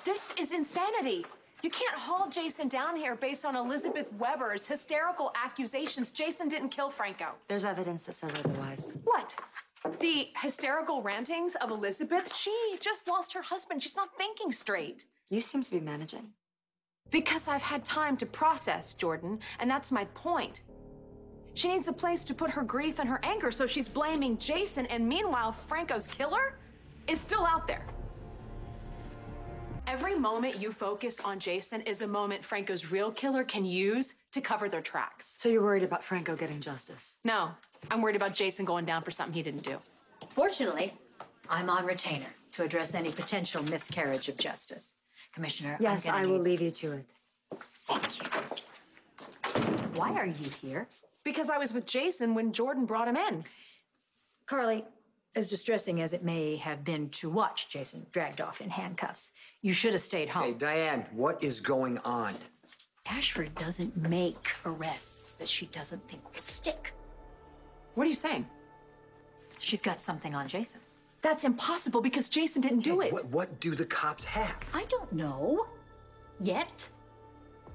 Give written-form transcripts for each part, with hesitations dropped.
This is insanity. You can't haul Jason down here based on Elizabeth Weber's hysterical accusations. Jason didn't kill Franco. There's evidence that says otherwise. What? The hysterical rantings of Elizabeth? She just lost her husband. She's not thinking straight. You seem to be managing. Because I've had time to process, Jordan, and that's my point. She needs a place to put her grief and her anger, so she's blaming Jason, and meanwhile, Franco's killer is still out there. Every moment you focus on Jason is a moment Franco's real killer can use to cover their tracks. So you're worried about Franco getting justice? No, I'm worried about Jason going down for something he didn't do. Fortunately, I'm on retainer to address any potential miscarriage of justice. Commissioner, yes, I will leave you to it. Thank you. Why are you here? Because I was with Jason when Jordan brought him in. Carly, as distressing as it may have been to watch Jason dragged off in handcuffs, you should have stayed home. Hey, Diane, what is going on? Ashford doesn't make arrests that she doesn't think will stick. What are you saying? She's got something on Jason. That's impossible because Jason didn't do it. What do the cops have? I don't know. Yet.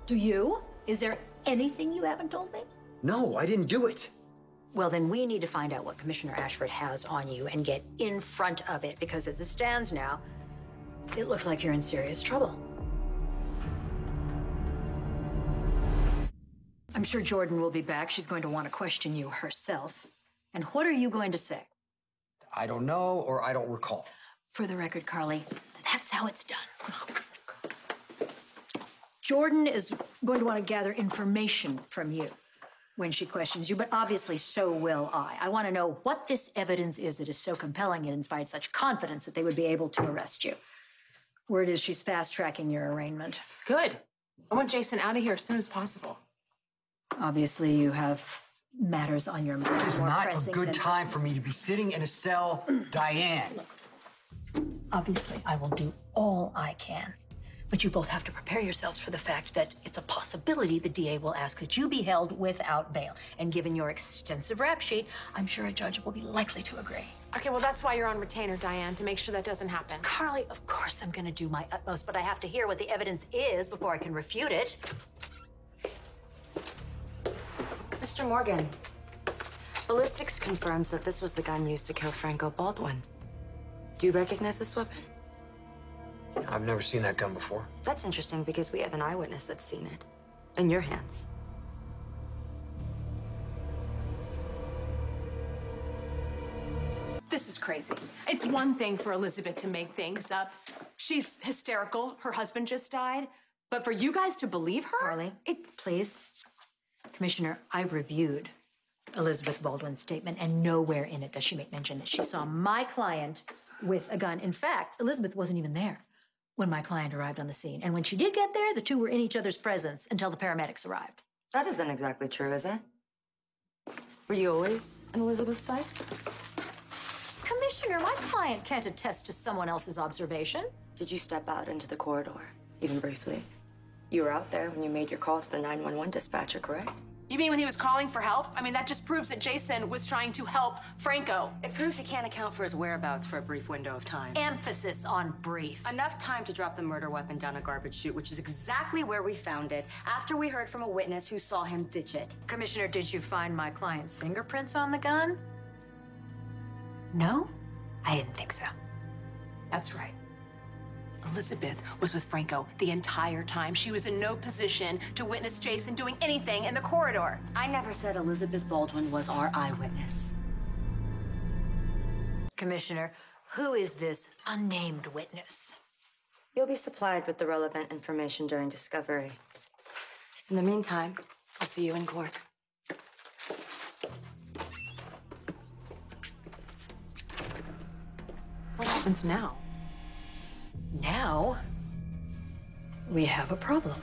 Do you? Is there anything you haven't told me? No, I didn't do it. Well, then we need to find out what Commissioner Ashford has on you and get in front of it, because as it stands now, it looks like you're in serious trouble. I'm sure Jordan will be back. She's going to want to question you herself. And what are you going to say? I don't know, or I don't recall. For the record, Carly, that's how it's done. Jordan is going to want to gather information from you when she questions you, but obviously so will I. I want to know what this evidence is that is so compelling and inspired such confidence that they would be able to arrest you. Word is she's fast-tracking your arraignment. Good. I want Jason out of here as soon as possible. Obviously, you have matters on your mind. This is not a good time for me to be sitting in a cell. Diane. Obviously, I will do all I can. But you both have to prepare yourselves for the fact that it's a possibility the DA will ask that you be held without bail. And given your extensive rap sheet, I'm sure a judge will be likely to agree. Okay, well, that's why you're on retainer, Diane, to make sure that doesn't happen. Carly, of course I'm gonna do my utmost, but I have to hear what the evidence is before I can refute it. Mr. Morgan, ballistics confirms that this was the gun used to kill Franco Baldwin. Do you recognize this weapon? I've never seen that gun before. That's interesting because we have an eyewitness that's seen it. In your hands. This is crazy. It's one thing for Elizabeth to make things up. She's hysterical. Her husband just died. But for you guys to believe her? Carly, please. Commissioner, I've reviewed Elizabeth Baldwin's statement, and nowhere in it does she make mention that she saw my client with a gun. In fact, Elizabeth wasn't even there when my client arrived on the scene. And when she did get there, the two were in each other's presence until the paramedics arrived. That isn't exactly true, is it? Were you always on Elizabeth's side? Commissioner, my client can't attest to someone else's observation. Did you step out into the corridor, even briefly? You were out there when you made your call to the 911 dispatcher, correct? You mean when he was calling for help? I mean, that just proves that Jason was trying to help Franco. It proves he can't account for his whereabouts for a brief window of time. Emphasis on brief. Enough time to drop the murder weapon down a garbage chute, which is exactly where we found it, after we heard from a witness who saw him ditch it. Commissioner, did you find my client's fingerprints on the gun? No? I didn't think so. That's right. Elizabeth was with Franco the entire time. She was in no position to witness Jason doing anything in the corridor. I never said Elizabeth Baldwin was our eyewitness. Commissioner, who is this unnamed witness? You'll be supplied with the relevant information during discovery. In the meantime, I'll see you in court. What happens now? Now, we have a problem.